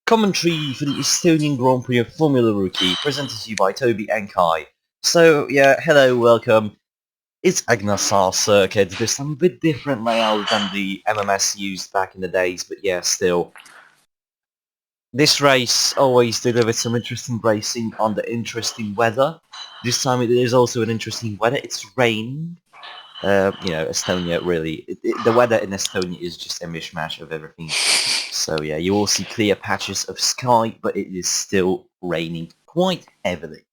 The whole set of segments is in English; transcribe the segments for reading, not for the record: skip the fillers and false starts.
Commentary for the Estonian Grand Prix of Formula Rookie, presented to you by Toby and Kai. So, yeah, hello, welcome. It's Agnarsar circuit, this time a bit different layout than the MMS used back in the days, but yeah, still. This race always delivered some interesting racing under interesting weather. This time it is also an interesting weather, it's raining. Estonia really, the weather in Estonia is just a mishmash of everything. So yeah, you will see clear patches of sky, but it is still raining quite heavily.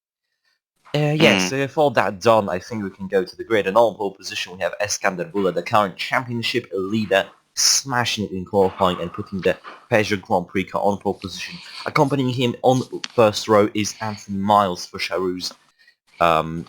So for that done, I think we can go to the grid. And on pole position, we have Eskander Bula, the current championship leader, smashing it in qualifying and putting the Peugeot Grand Prix car on pole position. Accompanying him on first row is Anthony Miles for Charoux's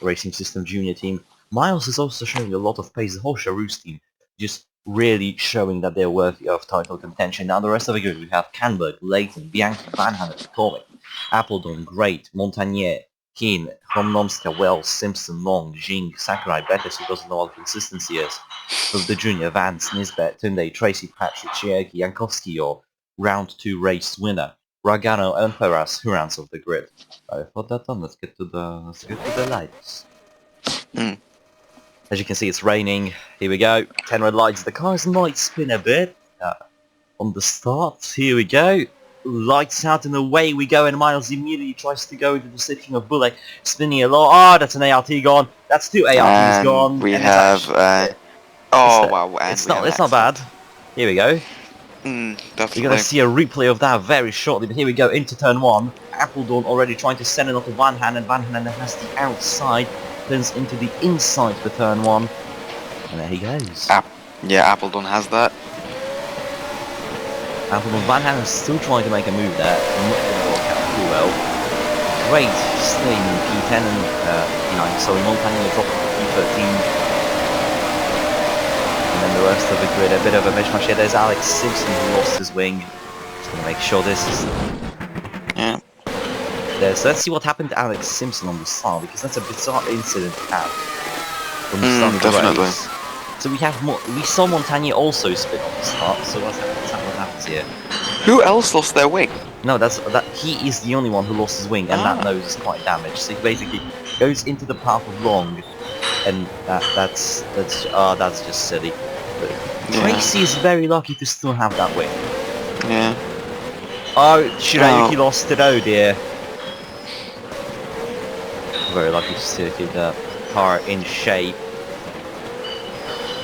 Racing System Junior team. Miles is also showing a lot of pace. The whole Charoux's team just really showing that they're worthy of title contention. Now the rest of the grid, we have Canberg, Leighton, Bianchi, Van Hanen, Comic, Appledon, Great, Montagnier, Keane, Homnomska, Wells, Simpson, Long, Jing, Sakurai, Bettis, who doesn't know what consistency is. So the junior, Vance, Nisbet, Tunde, Tracy, Patrick, Chiaki, Jankowski, your round 2 race winner. Ragano and Ferraz, who rounds off the grid. I thought that done. Let's get to the lights. As you can see, it's raining. Here we go. 10 red lights. The cars might spin a bit on the start. Here we go. Lights out and away we go. And Miles immediately tries to go into the section of Bullet, spinning a lot. Oh, that's an ART gone. That's 2 ARTs gone. We have. Wow! It's not bad. Here we go. Definitely. You're gonna see a replay of that very shortly. But here we go into turn 1. Appledon already trying to send it off to Van Hanen. Van Hanen has the outside. Turns into the inside for turn 1. And there he goes. Appledon has that. Appledon, Van Hanen is still trying to make a move there. Not going to work out too well. Great staying in P10 and P9. Sorry, Montagnier dropped to P13. And then the rest of the grid, a bit of a mishmash here. There's Alex Simpson who lost his wing. Just going to make sure this is... So let's see what happened to Alex Simpson on the start, because that's a bizarre incident to have from the start of the race. So we saw Montagnier also spin on the start, so what happens here? Who else lost their wing? No, he is the only one who lost his wing, and that nose is quite damaged. So he basically goes into the path of Long, and that's just silly. But Tracy is very lucky to still have that wing. Yeah. Oh, Shirayuki lost it, oh dear. Very lucky to still keep the car in shape.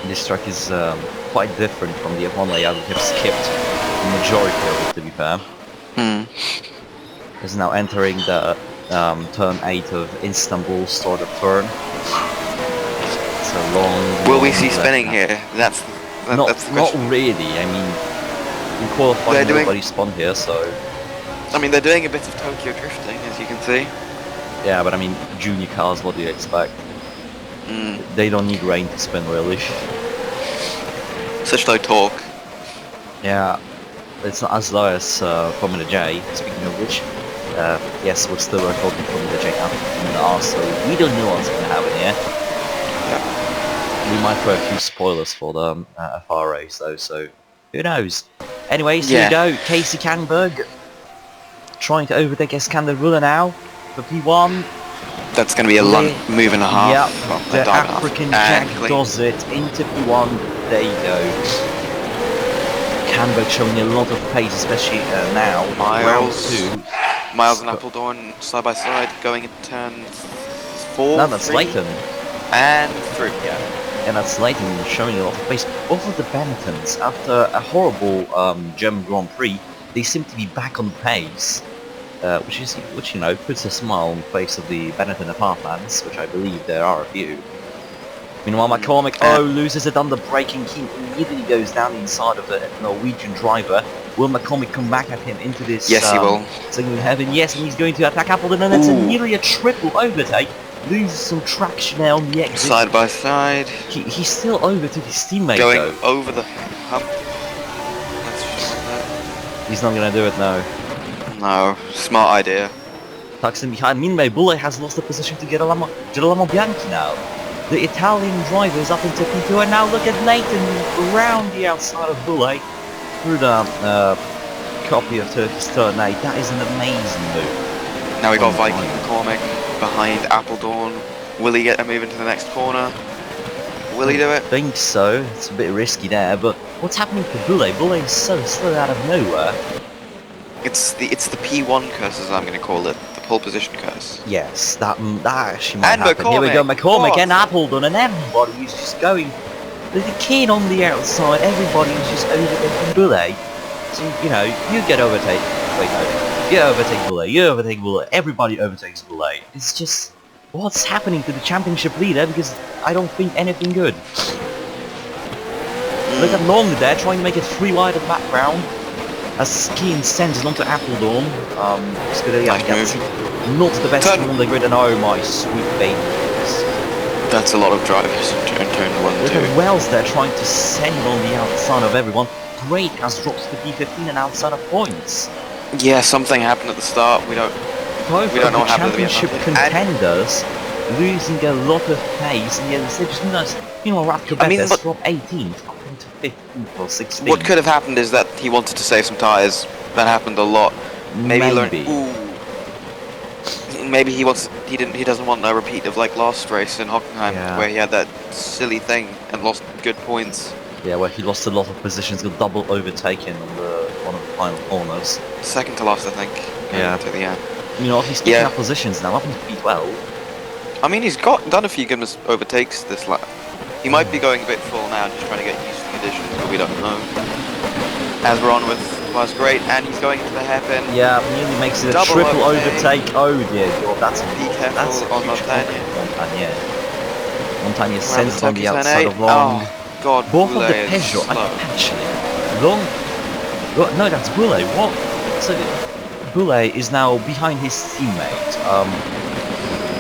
This track is quite different from the F1 layout. We have skipped the majority of it, to be fair. Is now entering the turn 8 of Istanbul sort of turn. It's a long... Will we see spinning here? That's the question. Not really. I mean, in qualifying nobody spun here, so... I mean, they're doing a bit of Tokyo drifting, as you can see. Yeah, but I mean, junior cars, what do you expect? They don't need rain to spin, really. Such low torque. Yeah, it's not as low as Formula J. Speaking of which, yes, we're still recording Formula J after Formula R, so we don't know what's going to happen here. Yeah. We might throw a few spoilers for the FR race, though, so who knows? Anyways, here we go. Casey Canberg trying to overtake Eskander Bula now. For P1. That's going to be a move and a half. Yep, well, the African Jack does it into P1. There you go. Canberg showing a lot of pace, especially now. Miles and Appledon side by side going into turn 4. No, that's Leighton. And through. Yeah, and that's Leighton showing a lot of pace. Both of the Benettons, after a horrible German Grand Prix, they seem to be back on pace. Which you know puts a smile on the face of the Benetton apartments, which I believe there are a few. Meanwhile, McCormick loses it under braking. He immediately goes down the inside of the Norwegian driver. Will McCormick come back at him into this? Yes, he will. Signal heaven. Yes, and he's going to attack Appledon, and it's nearly a triple overtake. Loses some traction there on the exit. Side by side. He's still over to his teammate. Going though. Over the hump. He's not going to do it now. No, smart idea. Tucks in behind. Meanwhile, Bulle has lost the position to Girolamo Bianchi now. The Italian driver is up into P2, and now look at Nathan around the outside of Bulle through the copy of Turkey's turn 8. That is an amazing move. Now we got Oh, Viking my. McCormick behind Appledorn. Will he get a move into the next corner? Will he do I it? think so. It's a bit risky there, but what's happening to Bule? Bule is so slow out of nowhere. It's the P1 curse, as I'm going to call it, the pole position curse. Yes, that actually might And happen. Here we go, McCormick. McCormick What? and Appledon, and everybody is just going. The kid on the outside, everybody is just overtaking Bule. So, you know, you get overtake. Wait, no. You overtake Bule, you overtake Bule, everybody overtakes Bule. It's just. What's happening to the championship leader? Because I don't think anything good. Look at Long there, trying to make it 3 wide at the background. As Keen sends it onto Appledorn. It's gonna Nice get move. not the best Turn. on the grid, and oh my sweet babies. That's a lot of drivers in turn 1 Look 2. at Wells there trying to send it on the outside of everyone. Great has dropped to P15 and outside of points. Yeah, something happened at the start. We don't Both know of the what happened at the championship beginning. And contenders losing a lot of pace, and yet it's just nice. You know, Radko I mean, Betes but- from 18th up into 15th or 16th. what could have happened is that he wanted to save some tyres. That happened a lot. Maybe. Maybe he doesn't want a repeat of like last race in Hockenheim, Yeah. where he had that silly thing and lost good points. Yeah, where he lost a lot of positions, got double overtaken on one of the final corners. Second to last, I think. Yeah. To the end. You know, he's taking Yeah. up positions now, up into P12. I mean, he's done a few good overtakes this lap. He might be going a bit full now, just trying to get used to the conditions, but we don't know. As we're on with was great, and he's going into the hairpin. Yeah, nearly makes it a Double triple overtake. overtake. Oh dear God, that's Be careful that's a on huge Montagne. Montagne. Montagne Around sends it on the Turkey's outside turn of 8. Long. Oh, God, Both of Boulay the is Peugeot, slow. actually. Long. What? No, that's Boulay. What? So Boulay is now behind his teammate.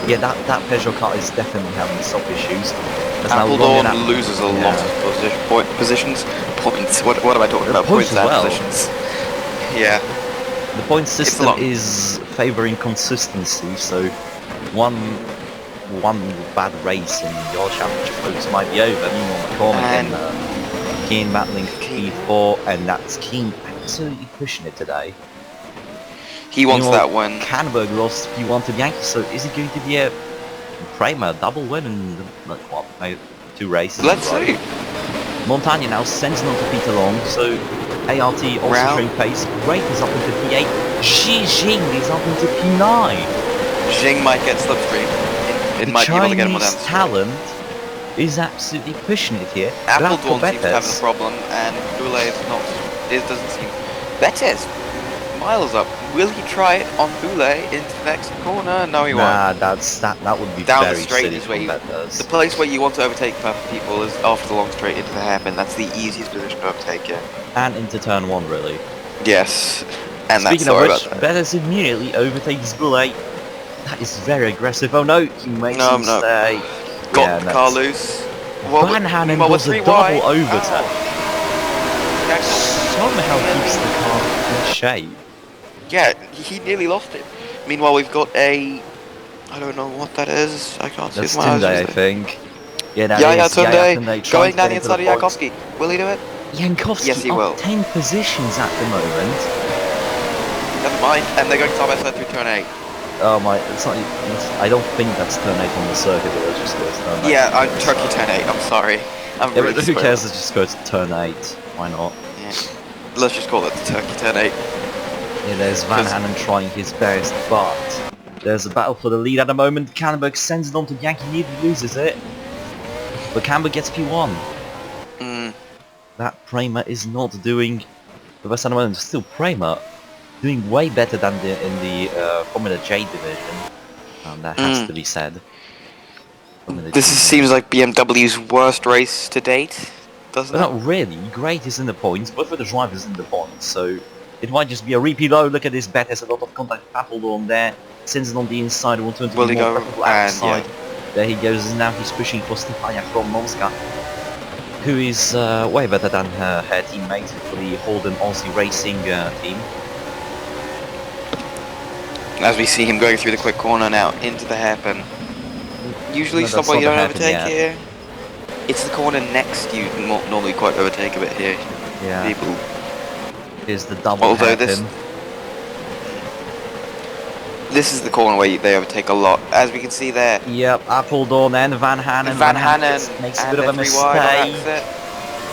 Yeah, that Peugeot car is definitely having some issues. As now Long and Appledorn loses a lot of positions. Points. What am I talking about? Points as and well. positions. Yeah. The point system long. is favouring consistency, so one bad race in your championship focus might be over. Meanwhile, McCormick and Keane battling for P4, and that's Keane absolutely pushing it today. He wants Meanwhile, that one. Canberg lost P1 to Yankee, so is it going to be a Kramer double win in like what, maybe 2 races? Let's see. Montagne now sends it on to Peter Long, so ART also Round. showing pace. Great is up into P8. Xi Jing is up into P9. Jing might get slipstream. It The might be able to get him on Chinese down the straight. talent is absolutely pushing it here. Appledorn seems to have a Betes. problem, and Boulay is not. It doesn't seem. Betes, miles up. Will he try it on Boulay into the next corner? No, he Nah, won't. that would be Down very the straight silly is where from you. Betes. The place where you want to overtake people is after the long straight into the hairpin. That's the easiest position to overtake it. And into turn 1, really. Yes, and Speaking that's of sorry which, about that. Betes immediately overtakes Boulay. That is very aggressive. Oh no, he makes a mistake. Got the car loose. Van Hanen we're does a 3 double wide. overtake. Oh. Somehow keeps the car in shape. Yeah, he nearly lost it. Meanwhile, we've got a... I don't know what that is. I can't see That's my eyes. Tunde, I think. Yeah, that Yeah, is Tunde. trying Going to down get the into inside of point. Jankowski. Will he do it? Jankowski Yes, he up will. 10 positions at the moment. Never mind. And they're going side by side through turn 8. Oh my, it's not. I don't think that's turn 8 on the circuit, but let's just go to turn 8. Yeah, I'm Turkey turn 8. I'm sorry. I'm Yeah, really but who spoiled. cares? Let's just go to turn 8. Why not? Yeah. Let's just call it the Turkey turn 8. Yeah, there's Van 'Cause- Hanen trying his best, but there's a battle for the lead at the moment. Canberg sends it on to Yankee, nearly loses it. But Canberg gets P1. Mm. That Prema is not doing the best at the moment. Still, Prema doing way better than in the Formula J division. That has to be said. Formula This G seems like BMW's worst race to date, doesn't But it? not really. Great is in the points. Both of the drivers in the points, so it might just be a repeat. Oh, look at this bet. There's a lot of contact. Appledorn there. Sends it on the inside. 120 Will he more. go? Preferable And outside. There he goes. And now he's pushing for Stefania from Monska, who is way better than her teammate for the Holden Aussie Racing team. As we see him going through the quick corner now into the hairpin. Usually No, that's somewhere you not don't the hairpin overtake yet. here. It's the corner next you normally quite overtake a bit here. Yeah. People. is the double Although hairpin. this is the corner where they overtake a lot. As we can see there, Yep, Appledorn and Van Hanen. Van Hanen makes a and bit of a they're 3 wide on mistake. exit.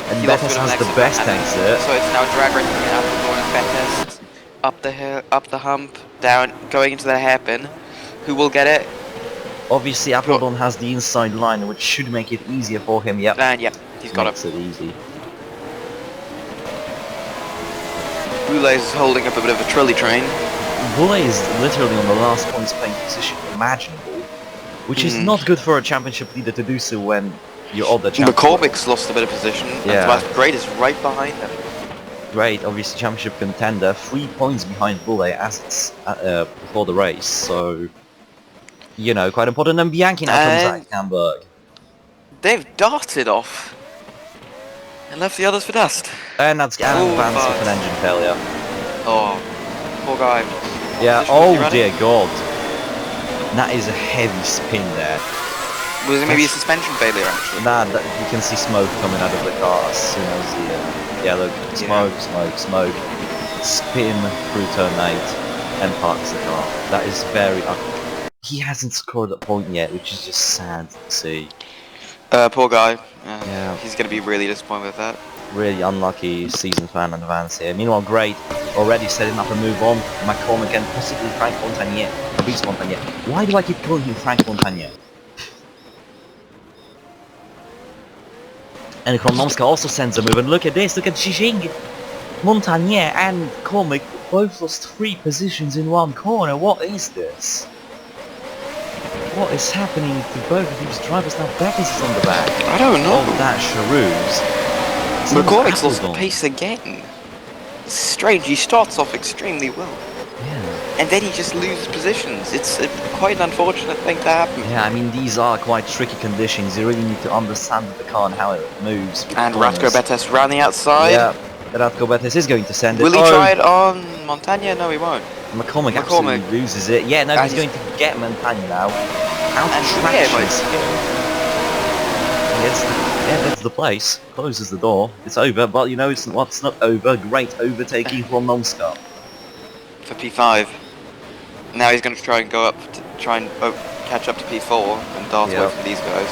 And He lost a Bettis bit of has an the exit, best Van Hanen. exit. So it's now drag racing between Appledorn and Bettis. Up the hill, up the hump, down, going into the hairpin. Who will get it? Obviously, Appledorn has the inside line, which should make it easier for him. Yep, And yep, he's got makes it. it easy. Boulez is holding up a bit of a trolley train. Boulez is literally on the last points playing position imaginable, which is not good for a championship leader to do so when you're all the champion. McCormick's lost a bit of position, and Tobias Great is right behind him. Great, obviously championship contender, 3 points behind Boulez as it's before the race, so you know, quite important. And Bianchi now comes out Hamburg. They've darted off and left the others for dust. And that's Vance with an engine failure. Oh, poor guy. Yeah, oh dear god. That is a heavy spin there. Was it maybe a suspension failure actually? Nah, you can see smoke coming out of the car as soon as the yellow smoke. Spin through turn 8 and parks the car. That is very he hasn't scored a point yet, which is just sad to see. Poor guy. Yeah. He's gonna be really disappointed with that. Really unlucky season fan and Vance here. Meanwhile, Great already setting up a move on McCormick and possibly Frank Montagnier. Fabrice Montagnier. Why do I keep calling him Frank Montagnier? And Kromnomska also sends a move, and look at this, look at Xixing! Montagnier and Cormick both lost 3 positions in one corner. What is this? What is happening to both of these drivers now? Bettis is on the back. I don't know. Oh, that Charouz. McCormick's lost pace again. It's strange, he starts off extremely well. Yeah. And then he just loses positions. It's quite an unfortunate thing to happen. Yeah, I mean, these are quite tricky conditions. You really need to understand the car and how it moves. And Ratko Bettis around the outside. Yeah, Ratko Bettis is going to send it. Will he try it on Montagnier? No, he won't. McCormick absolutely loses it. Yeah, no, he's going to get Montagnier now. Out of traction. Yeah, that's the place. Closes the door. It's over, but you know it's not over. Great overtaking from Nomska. For P5. Now he's going to try and go up to try and catch up to P4 and dart away from these guys.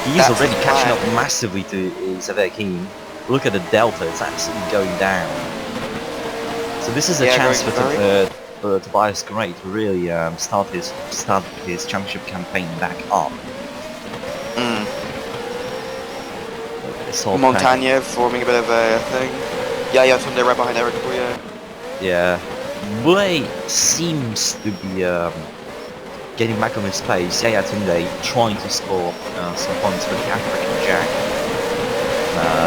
He's already catching up massively to Zavekin. Look at the delta, it's absolutely going down. So this is a chance for Tobias Great to really start his championship campaign back up. Montagnier forming a bit of a thing. Yeah, Sunday right behind Eric Bouye. Yeah. Bouye seems to be getting back on his pace. Yeah, Tunde trying to score some points for the African Jack.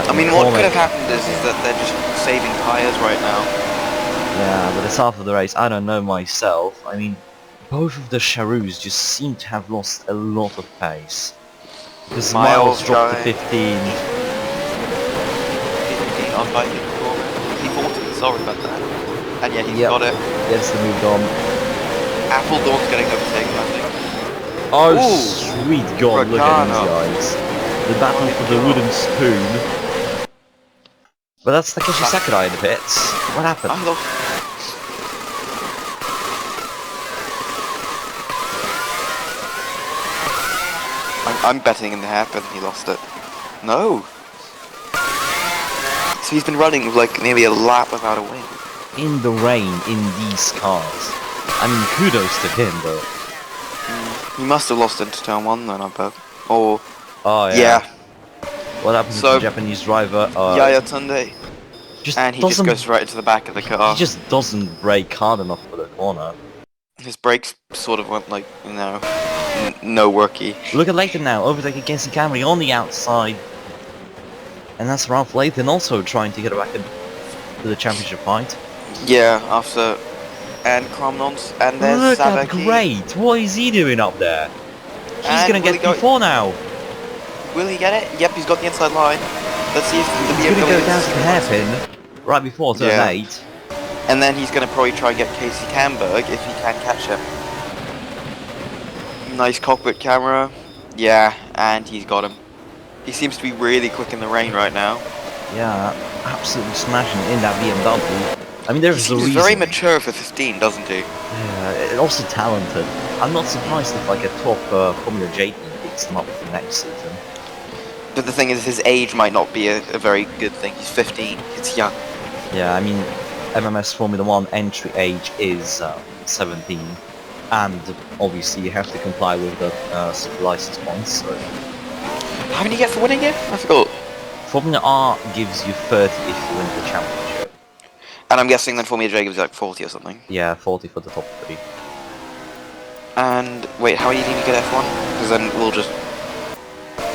I mean, what could have happened is that they're just saving tyres right now. Yeah, but it's after the race. I don't know myself. I mean, both of the Charouz just seem to have lost a lot of pace. Because Miles dropped to 15. On by P40, sorry about that. And yeah, he's got it. Gets the move on. Appledorn's getting overtaken, I think. Oh, sweet god, look at these guys. The battle for the wooden spoon. But that's Takeshi Sakurai in the pits. What happened? I'm betting in the hairpin he lost it. No! So he's been running like nearly a lap without a win. In the rain, in these cars. I mean, kudos to him, though. He must have lost into turn 1 then, I bet. Or... Oh, yeah. What happens to the Japanese driver? Yaya Tunde. And he just goes right into the back of the car. He just doesn't brake hard enough for the corner. His brakes sort of went like, you know, no worky. Look at Layton now, overtaking Casey Camry on the outside. And that's Ralph Layton also trying to get back into the championship fight. Yeah, after... And Kromnons, and there's Look Saveki. at Great! What is he doing up there? He's gonna get P4 now! Will he get it? Yep, he's got the inside line. Let's see if the He's gonna go down to the hairpin, right before turn 8. And then he's gonna probably try and get Casey Camberg if he can catch him. Nice cockpit camera. Yeah, and he's got him. He seems to be really quick in the rain right now. Yeah, absolutely smashing it in that BMW. I mean, He there's a seems reason. very mature for 15, doesn't he? Yeah, and also talented. I'm not surprised if like a top Formula J team picks him up for next season. But the thing is, his age might not be a very good thing. He's 15. It's young. Yeah, I mean, MMS Formula 1 entry age is 17, and obviously you have to comply with the super license points. So How many do you get for winning it? I forgot. Formula R gives you 30 if you win the championship. And I'm guessing then Formula J gives like 40 or something. Yeah, 40 for the top 3. And wait, how are you going to get F1? Because then we'll just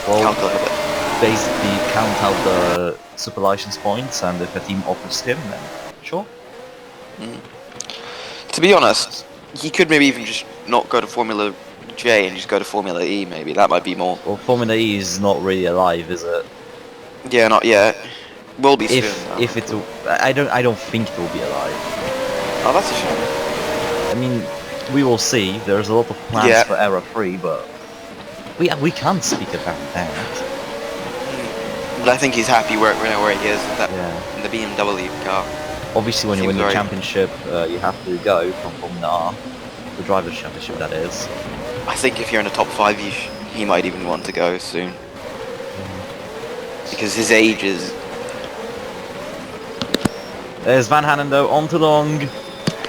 calculate a bit. Basically count out the super license points, and if a team offers him, then sure. To be honest, he could maybe even just not go to Formula J and just go to Formula E. Maybe that might be more. Well, Formula E is not really alive, is it? Yeah, not yet. Will be soon. If it, I don't think it will be alive. Oh, that's a shame. I mean, we will see. There's a lot of plans for Era 3, but we can't speak about that. But I think he's happy where he is in the BMW car. Obviously, when you win the championship, you have to go from Formula R, the Drivers' Championship, that is. I think if you're in the top 5, he might even want to go soon. Because his age is... There's Van Hanen though, onto long,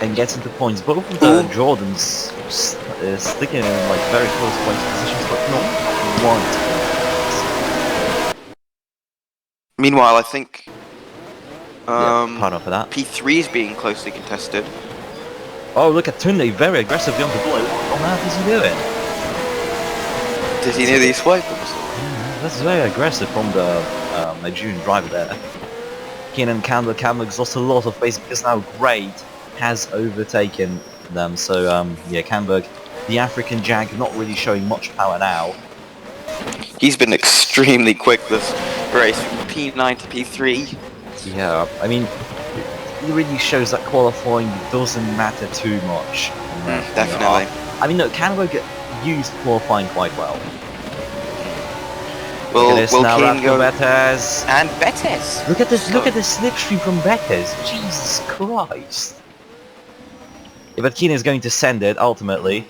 and gets into points. Both of the Jordans sticking in like very close points positions, but not one. Meanwhile, I think pardon for that. P3 is being closely contested. Oh, look at Tunde, very aggressively on the ball. What on earth is he doing? Did he nearly swipe him? Yeah, that's very aggressive from the Nigerian driver there. Keenan Campbell exhausts a lot of pace because now Great has overtaken them. So yeah, Camberg, the African Jag, not really showing much power now. He's been extremely quick this race, from P9 to P3. Yeah, I mean, it really shows that qualifying doesn't matter too much. Definitely. I mean, look, Camberg used qualifying quite well. Will Keen go Betes. And Betes. Look at this! Look at the slipstream from Betes. Jesus Christ! Yeah, but Keen is going to send it ultimately.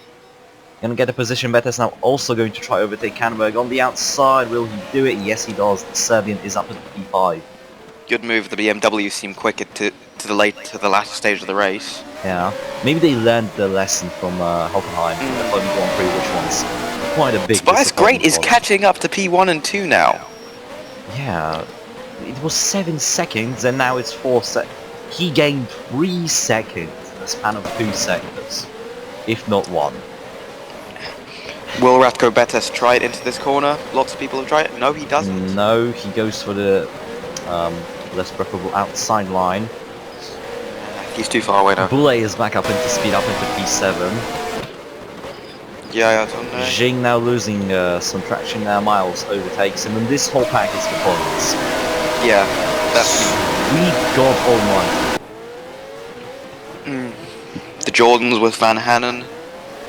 Gonna get a position. Betes now also going to try overtake Canberg on the outside. Will he do it? Yes, he does. The Serbian is up at P5. Good move. The BMW seemed quicker to the latter stage of the race. Yeah, maybe they learned the lesson from Hockenheim, the Formula Grand Prix, which one's quite a big. Tobias Great is catching up to P1 and 2 now. Yeah, it was 7 seconds and now it's 4 seconds. He gained 3 seconds in the span of 2 seconds, if not 1. Will Ratko Betes try it into this corner? Lots of people have tried it. No, he doesn't. No, he goes for the less preferable outside line. He's too far away now. Boulay is back up into speed, up into P7. Yeah, I don't know. Jing now losing some traction now. Miles overtakes him, and this whole pack is for points. Yeah, that's... We got all one. The Jordans with Van Hanen.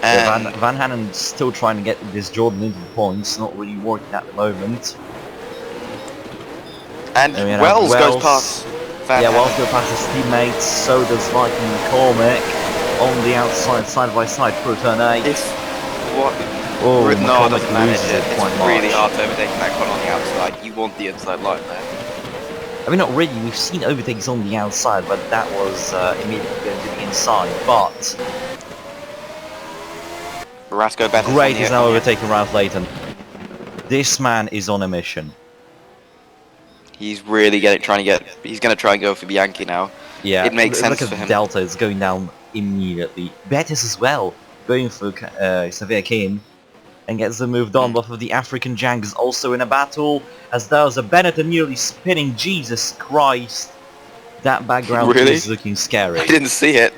And Yeah, Van Hanen's still trying to get this Jordan into the points, not really working at the moment. And Wells goes past Van Hanen. Wells goes past his teammates, so does Viking McCormick on the outside, side by side through turn 8. Oh, no, it doesn't McCormick manage loses it. it It's quite really much. hard to overtake that one on the outside. You want the inside line there. I mean, not really. We've seen overtakes on the outside, but that was immediately going to the inside. But Rasko Betes Great is now overtaking Ralph Layton. This man is on a mission. He's really trying to get. He's going to try and go for Bianchi now. Yeah, it makes sense look for at him. Delta is going down immediately. Betis as well, going for Xavier Kane, and gets the move done. Both of the African Jangs also in a battle, as there's a Benetton nearly spinning. Jesus Christ, that background Really? is looking scary. I didn't see it.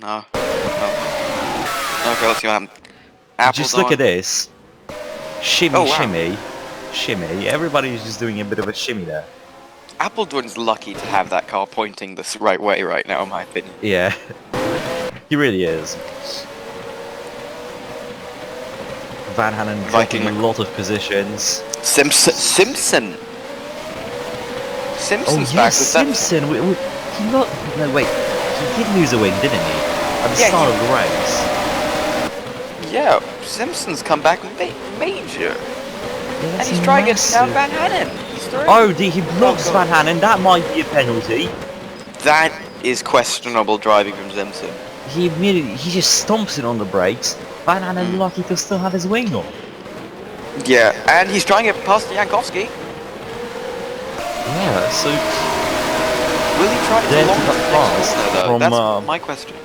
No. Okay, let's see what happens. Just look at this. Shimmy, Oh, wow. shimmy, shimmy. Everybody's just doing a bit of a shimmy there. Appledorn's lucky to have that car pointing the right way right now, in my opinion. Yeah, he really is. Van Hanen Viking dropping a lot of positions. Simpson! Simpson's Oh back yes, with that. Simpson. He not. No wait. He did lose a wing, didn't he? At the Yeah, start he- of the race. Yeah, Simpson's come back major. Yeah, And that's he's trying to massive. down Van Hanen. He's through. Oh, he blocks Oh, Van God. Hanen. That might be a penalty. That is questionable driving from Simpson. He just stomps it on the brakes. Van Hanen lucky to still have his wing on. Yeah, and he's trying to get past Jankowski. Yeah, so Will he try to There's long the pass though? from, That's my question.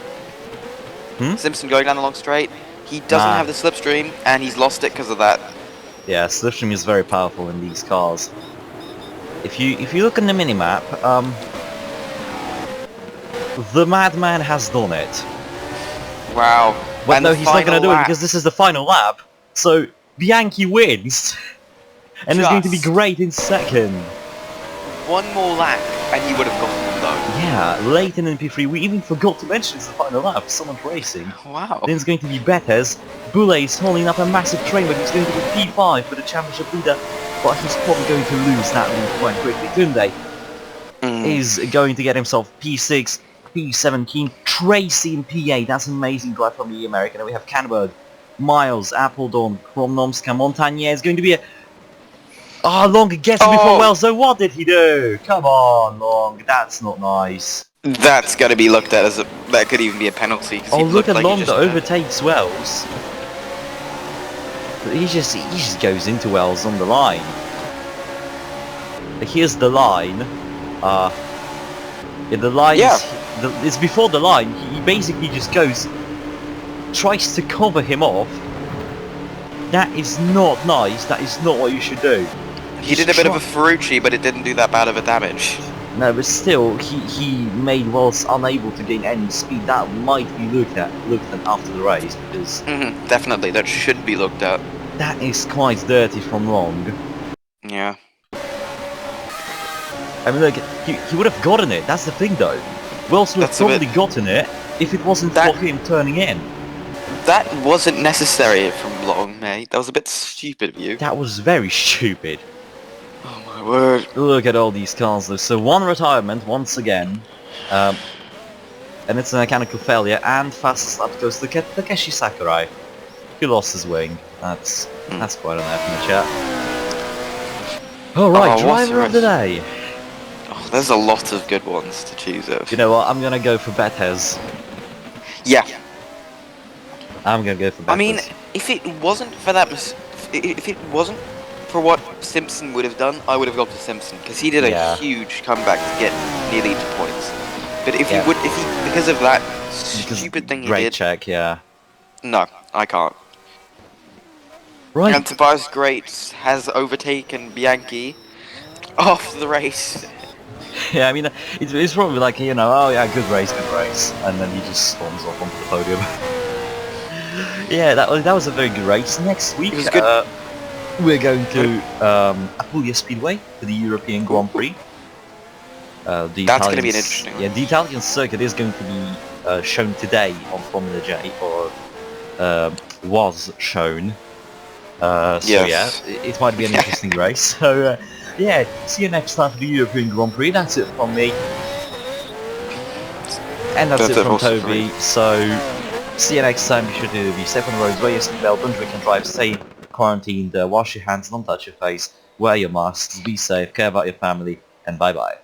Simpson going down the long straight. He doesn't have the slipstream, and he's lost it because of that. yeah, slipstream is very powerful in these cars. If you look in the minimap, the madman has done it. Wow. But And no, the he's not going to final do it lap. because this is the final lap. So Bianchi wins, and it's going to be Just. great in second. One more lap, and he would have gotten them though. Yeah, late in P3, we even forgot to mention it's the final lap. Someone's racing. Wow. Then it's going to be Betes. Boulay is holding up a massive train, but he's going to be P5 for the championship leader. But he's probably going to lose that lead quite quickly. Tunde is going to get himself P6, P17, Tracy in P8. That's an amazing drive from the American. And we have Canberg, Miles, Appledon, Kromnomska, Montagnier. It's going to be a... Oh, Long gets it before Wells. So what did he do? Come on, Long. That's not nice. That's got to be looked at as a... That could even be a penalty. Oh, look at Long that overtakes Wells. He just goes into Wells on the line. Here's the line. Yeah, the line it's before the line. He basically just goes, tries to cover him off. That is not nice. That is not what you should do. He did a bit of a Ferrucci, but it didn't do that bad of a damage. No, but still, he made Wells unable to gain any speed. That might be looked at after the race, because definitely, that should be looked at. that is quite dirty from Long. Yeah. I mean, look, he would have gotten it. That's the thing, though. Wells would have probably gotten it if it wasn't for him turning in. That wasn't necessary from Long, mate. That was a bit stupid of you. That was very stupid. Oh my word. Look at all these cars, though. So one retirement once again, and it's a mechanical failure. And fastest lap goes to Takeshi Sakurai, who lost his wing. That's quite an F in the chat. All right, driver of the day. Oh, there's a lot of good ones to choose of. You know what? I'm gonna go for Betes. Yeah. I'm gonna go for Betes. I mean, if it wasn't for that, if it wasn't for what Simpson would have done, I would have gone for Simpson because he did a huge comeback to get nearly 2 points. But if he would, because of that stupid thing he did, check, yeah. No, I can't. Right. And Tobias Great has overtaken Bianchi off the race. Yeah, I mean, it's probably like, you know, oh yeah, good race, and then he just storms off onto the podium. Yeah, that was a very good race. Next week, we're going to Apulia Speedway for the European Grand Prix. That's going to be an interesting one. Yeah, the Italian circuit is going to be shown today on Formula J, or was shown. So yeah, it might be an interesting race. So yeah, see you next time for the European Grand Prix. That's it from me. And that's it from Toby. So see you next time. Be sure to be safe on the roads, wear your seatbelt, don't drink and drive, stay quarantined, wash your hands, don't touch your face, wear your masks, be safe, care about your family, and bye bye.